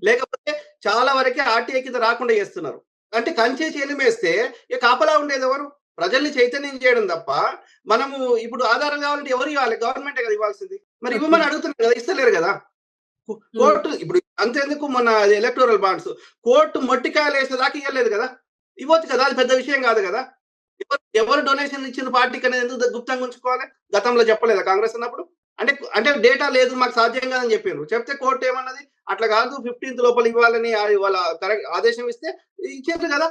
లేకపోతే చాలా వరకే ఆర్టీఐ కింద రాకుండా చేస్తున్నారు. అంటే కంచే చెలిమేస్తే ఇక కాపలా ఉండేది ఎవరు? ప్రజల్ని చైతన్యం చేయడం తప్ప, మనము ఇప్పుడు ఆధారం కావాలంటే ఎవరు ఇవ్వాలి? గవర్నమెంటే కదా ఇవ్వాల్సింది. మరి ఓకే. ఇవ్వమని అడుగుతున్నారు కదా! ఇస్తలేరు కదా! హ్మ్. కోర్టు ఇప్పుడు అంతెందుకు మొన్న ఎలక్టోరల్ బాండ్స్ కోర్టు మొట్టికాయలేసేదాకా ఇయ్యలేదు కదా! ఇవ్వచ్చు కదా! అది పెద్ద విషయం కాదు కదా! ఎవరు డొనేషన్ ఇచ్చిన పార్టీకి అనేది ఎందుకు గుప్తంగా ఉంచుకోవాలి? గతంలో చెప్పలేదా కాంగ్రెస్ ఉన్నప్పుడు? అంటే డేటా లేదు మాకు సాధ్యం కాదని చెప్పిండ్రు. చెప్తే కోర్ట్ ఏమన్నది? అట్లా కాదు 15థ్ లోపల ఇవ్వాలని వాళ్ళ కరెక్ట్ ఆదేశం ఇస్తే ఇచ్చిండ్రు కదా!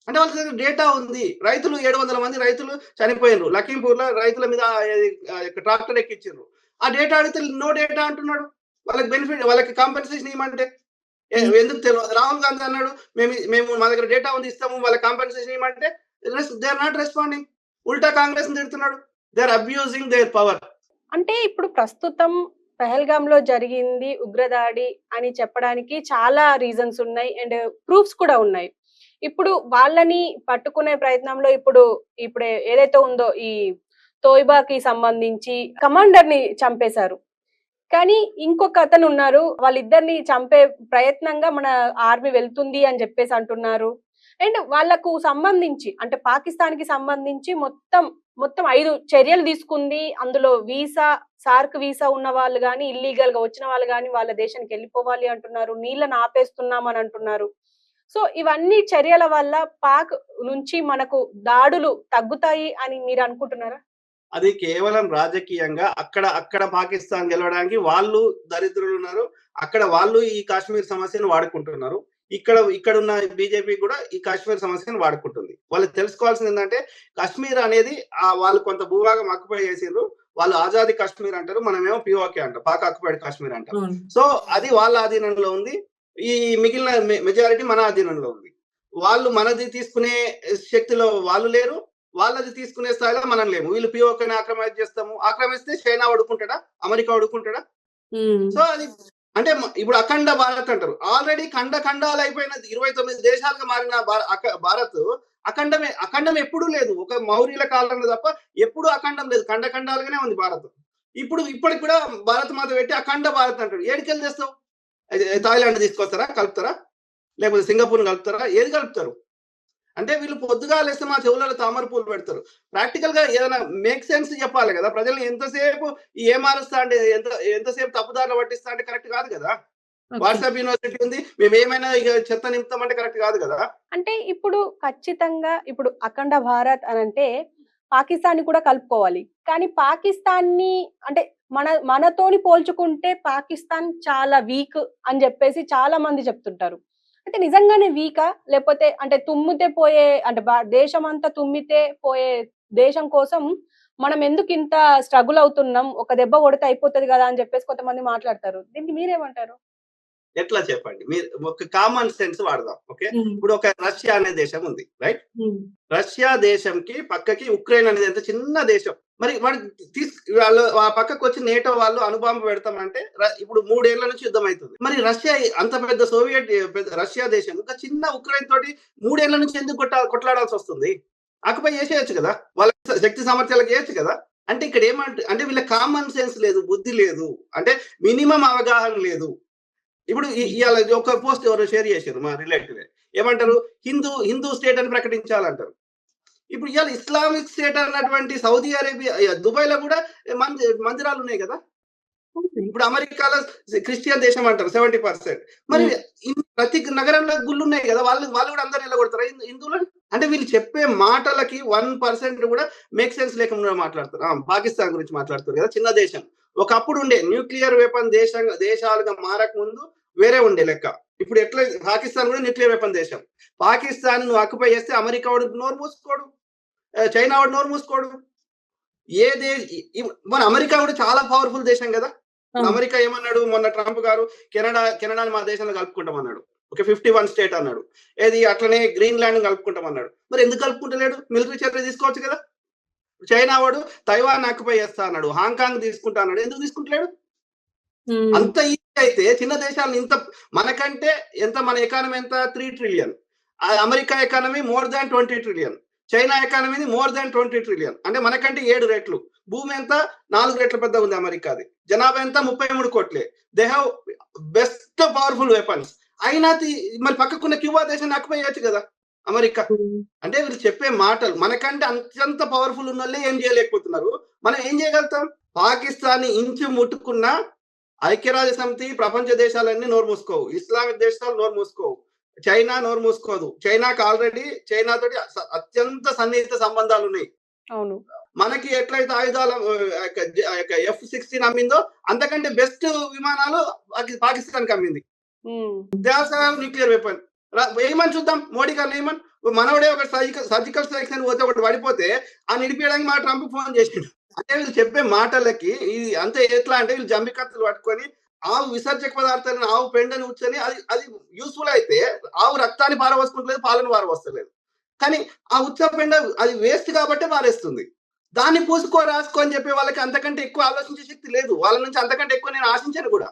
అంటే వాళ్ళ దగ్గర డేటా ఉంది. రైతులు 700 మంది రైతులు చనిపోయిండ్రు. లఖీంపూర్‌లో రైతుల మీద ట్రాక్టర్ ఎక్కించిండ్రు. ఆ డేటా అడిగితే నో డేటా అంటున్నాడు. వాళ్ళకి బెనిఫిట్ వాళ్ళకి కాంపెన్సేషన్ ఇవ్వమంటే. ఎందుకు తెలవదు. రాహుల్ గాంధీ అన్నాడు మేము మా దగ్గర డేటా ఉంది ఇస్తాము వాళ్ళకి కాంపెన్సేషన్ ఇవ్వమంటే దే ఆర్ నాట్ రెస్పాండింగ్. ఉల్టా కాంగ్రెస్‌ని తిడుతున్నాడు. They are abusing their power. అంటే ఇప్పుడు ప్రస్తుతం పహల్గామ్‌లో జరిగింది ఉగ్రదాడి అని చెప్పడానికి చాలా రీజన్స్ ఉన్నాయి. అండ్ ప్రూఫ్స్ కూడా ఉన్నాయి. ఇప్పుడు వాళ్ళని పట్టుకునే ప్రయత్నంలో ఇప్పుడు ఏదైతే ఉందో ఈ తోయిబాకి సంబంధించి కమాండర్‌ని చంపేశారు. కానీ ఇంకొక అతను ఉన్నారు. వాళ్ళిద్దరిని చంపే ప్రయత్నంగా మన ఆర్మీ వెళ్తుంది అని చెప్పేసి అంటున్నారు. అండ్ వాళ్ళకు సంబంధించి అంటే పాకిస్తాన్‌కి సంబంధించి మొత్తం 5 చర్యలు తీసుకుంది. అందులో సార్క్ వీసా ఉన్న వాళ్ళు గాని, ఇల్లీగల్‌గా వచ్చిన వాళ్ళు గాని వాళ్ళ దేశానికి వెళ్ళిపోవాలి అంటున్నారు. నీళ్ళని ఆపేస్తున్నామని అంటున్నారు. సో ఇవన్నీ చర్యల వల్ల పాక్ నుంచి మనకు దాడులు తగ్గుతాయి అని మీరు అనుకుంటున్నారా? అది కేవలం రాజకీయంగా అక్కడ పాకిస్తాన్ గెలవడానికి వాళ్ళు దరిద్రులున్నారు. అక్కడ వాళ్ళు ఈ కాశ్మీర్ సమస్యను వాడుకుంటున్నారు. ఇక్కడున్న బీజేపీ కూడా ఈ కాశ్మీర్ సమస్యను వాడుకుంటుంది. వాళ్ళు తెలుసుకోవాల్సింది ఏంటంటే కాశ్మీర్ అనేది వాళ్ళు కొంత భూభాగం ఆక్యుపై చేసిండ్రు. వాళ్ళు ఆజాదీ కాశ్మీర్ అంటారు. మనమేమో పీఓకే అంటాం. పాక్ ఆక్యుపైడ్ కాశ్మీర్ అంటాం. సో అది వాళ్ళ ఆధీనంలో ఉంది. ఈ మిగిలిన మెజారిటీ మన ఆధీనంలో ఉంది. వాళ్ళు మనది తీసుకునే శక్తిలో వాళ్ళు లేరు. వాళ్ళది తీసుకునే స్థాయిలో మనం లేము. వీళ్ళు పీఓకేని చేస్తాము. ఆక్రమిస్తే చైనా అడుక్కుంటాడా? అమెరికా అడుక్కుంటాడా? సో అది అంటే ఇప్పుడు అఖండ భారత్ అంటారు. ఆల్రెడీ ఖండాలు అయిపోయిన 29 దేశాలుగా మారిన భారత్ అఖండం ఎప్పుడూ లేదు. ఒక మౌర్యుల కాలంలో తప్ప ఎప్పుడూ అఖండం లేదు. ఖండాలుగానే ఉంది భారత్. ఇప్పటికి కూడా భారత్ మాత పెట్టి అఖండ భారత్ అంటాడు. ఏడికెళ్ళి తెస్తావు? థాయిలాండ్ తీసుకొస్తారా? కలుపుతారా? లేకపోతే సింగపూర్ కలుపుతారా? ఏది కలుపుతారు? అంటే వీళ్ళు పొద్దుగాలేస్తే మా చెవులలో తామర పూలు పెడతారు. ప్రాక్టికల్ గా ఏదైనా మేక్ సెన్స్ చెప్పాలి కదా! ప్రజల్ని ఎంతసేపు ఏమారుస్తా అంటే ఎంతసేపు తప్పుదారిలో పట్టిస్తా అంటే కరెక్ట్ కాదు కదా! వాట్సాప్ యూనివర్సిటీ ఉంది. మేమేమైనా ఇక చెత్త నింపుతామంటే కరెక్ట్ కాదు కదా! అంటే ఇప్పుడు ఖచ్చితంగా ఇప్పుడు అఖండ భారత్ అనంటే పాకిస్తాన్‌ని కూడా కలుపుకోవాలి. కానీ పాకిస్తాన్‌ని అంటే మనతోని పోల్చుకుంటే పాకిస్తాన్ చాలా వీక్ అని జెప్పేసి చాలా మంది చెప్తుంటారు. అంటే నిజంగానే వీకా? లేపోతే అంటే తుమ్మితే పోయే అంటే దేశమంతా తుమ్మితే పోయే దేశం కోసం మనం ఎందుకింత స్ట్రగుల్ అవుతున్నాం? ఒక దెబ్బ కొడితే అయిపోతది గదా! అని జెప్పేసి కొంతమంది మాట్లాడతారు. దీనికి మీరేమంటారు? ఎట్లా చెప్పండి? మీరు ఒక కామన్ సెన్స్ వాడదాం. ఓకే. ఇప్పుడు ఒక రష్యా అనే దేశం ఉంది. రైట్? రష్యా దేశంకి పక్కకి ఉక్రెయిన్ అనేది ఎంత చిన్న దేశం. మరి వాళ్ళు ఆ పక్కకు వచ్చి నేటో వాళ్ళు అణుబాంబు పెడతామంటే ఇప్పుడు 3 ఏళ్ల నుంచి యుద్ధం అవుతుంది. మరి రష్యా అంత పెద్ద రష్యా దేశం ఒక చిన్న ఉక్రెయిన్ తోటి 3 ఏళ్ల నుంచి ఎందుకు కొట్లాడాల్సి వస్తుంది? ఆక్యుపై చేసేయొచ్చు కదా! వాళ్ళ శక్తి సామర్థ్యాలకు చేయొచ్చు కదా! అంటే ఇక్కడ అంటే వీళ్ళ కామన్ సెన్స్ లేదు, బుద్ధి లేదు. అంటే మినిమం అవగాహన లేదు. ఇప్పుడు ఇవాళ ఒక పోస్ట్ ఎవరో షేర్ చేశారు మా రిలేటివ్. ఏమంటారు? హిందూ స్టేట్ అని ప్రకటించాలంటారు. ఇప్పుడు ఇవాళ ఇస్లామిక్ స్టేట్ అన్నటువంటి సౌదీ అరేబియా, దుబాయ్‌లో కూడా మందిరాలు ఉన్నాయి కదా! ఇప్పుడు అమెరికాలో క్రిస్టియన్ దేశం అంటారు 70%. మరి ప్రతి నగరంలో గుళ్ళున్నాయి కదా! వాళ్ళు కూడా అందరూ ఎల్లగొడతారా హిందువులని? అంటే వీళ్ళు చెప్పే మాటలకి 1% కూడా మేక్ సెన్స్ లేకుండా మాట్లాడతారు. పాకిస్తాన్ గురించి మాట్లాడుతారు కదా! చిన్న దేశం. ఒకప్పుడు ఉండే న్యూక్లియర్ వెపన్ దేశాలుగా మారకముందు వేరే ఉండే లెక్క. ఇప్పుడు ఎట్లా పాకిస్తాన్ కూడా న్యూక్లియర్ వెపన్ దేశం. పాకిస్తాన్ నువ్వు ఆక్యుపై చేస్తే అమెరికా వాడు నోరు మూసుకోడు. చైనా వాడు నోరు మూసుకోడు. మన అమెరికా కూడా చాలా పవర్ఫుల్ దేశం కదా! అమెరికా ఏమన్నాడు మొన్న ట్రంప్ గారు కెనడాని మా దేశంలో కలుపుకుంటాం అన్నాడు. ఓకే 51 స్టేట్ అన్నాడు. ఏది అట్లనే గ్రీన్లాండ్ కలుపుకుంటాం అన్నాడు. మరి ఎందుకు కలుపుకుంటలేడు? మిలిటరీ చర్య తీసుకోవచ్చు కదా! చైనా వాడు తైవాన్ ఆక్యుపై చేస్తా అన్నాడు. హాంకాంగ్ తీసుకుంటా అన్నాడు. ఎందుకు తీసుకుంటలేడు? అంత ఈజీ అయితే చిన్న దేశాలను మనకంటే మన ఎకానమీ ఎంత 3 trillion. America economy more than 20 trillion. China ఎకానమీని మోర్ దాన్ 20 ట్రిలియన్. అంటే మనకంటే 7 రెట్లు. భూమి ఎంత 4 రెట్ల పెద్దగా ఉంది అమెరికాది. జనాభా ఎంత 33 కోట్లే. They have best powerful weapons అయినా మరి పక్కకున్న క్యూబా దేశాన్ని ఆక్యుపై చేయొచ్చు కదా అమెరికా. అంటే వీళ్ళు చెప్పే మాటలు మనకంటే అత్యంత పవర్ఫుల్ ఉన్న వాళ్ళే ఏం చేయలేకపోతున్నారు. మనం ఏం చేయగలుగుతాం? పాకిస్తాన్ ఇంచు ముట్టుకున్న ఐక్యరాజ్య సమితి ప్రపంచ దేశాలన్నీ నోరు మూసుకోవు, ఇస్లామిక్ దేశాలు నోరు మూసుకోవు, చైనా నోరు మూసుకోదు. చైనాకి ఆల్రెడీ చైనా తోటి అత్యంత సన్నిహిత సంబంధాలు ఉన్నాయి. అవును. మనకి ఎట్లయితే ఆయుధాల F-16 అమ్మిందో అంతకంటే బెస్ట్ విమానాలు పాకిస్తాన్ కి అమ్మింది. న్యూక్లియర్ వెపన్ ఏమని చూద్దాం, మోడీ గారు ఏమని మనవడే ఒక సర్జికల్ స్ట్రైక్స్ అని పోతే ఒకటి పడిపోతే ఆ నిడిపేయడానికి మా ట్రంప్ ఫోన్ చేసిండు. అంటే వీళ్ళు చెప్పే మాటలకి ఇది అంతే ఎట్లా అంటే వీళ్ళు జంబి కత్తులు పట్టుకొని ఆవు విసర్జక పదార్థాలను ఆవు పెండని కూర్చొని అది యూస్ఫుల్ అయితే ఆవు రక్తాన్ని పారవోసుకుంటలేదు, పాలను పారవస్తలేదు. కానీ ఆ ఉచ్చ పెండ అది వేస్ట్ కాబట్టి పారేస్తుంది. దాన్ని పూసుకో రాసుకో అని చెప్పే వాళ్ళకి అంతకంటే ఎక్కువ ఆలోచించే శక్తి లేదు. వాళ్ళ నుంచి అంతకంటే ఎక్కువ నేను ఆశించను కూడా.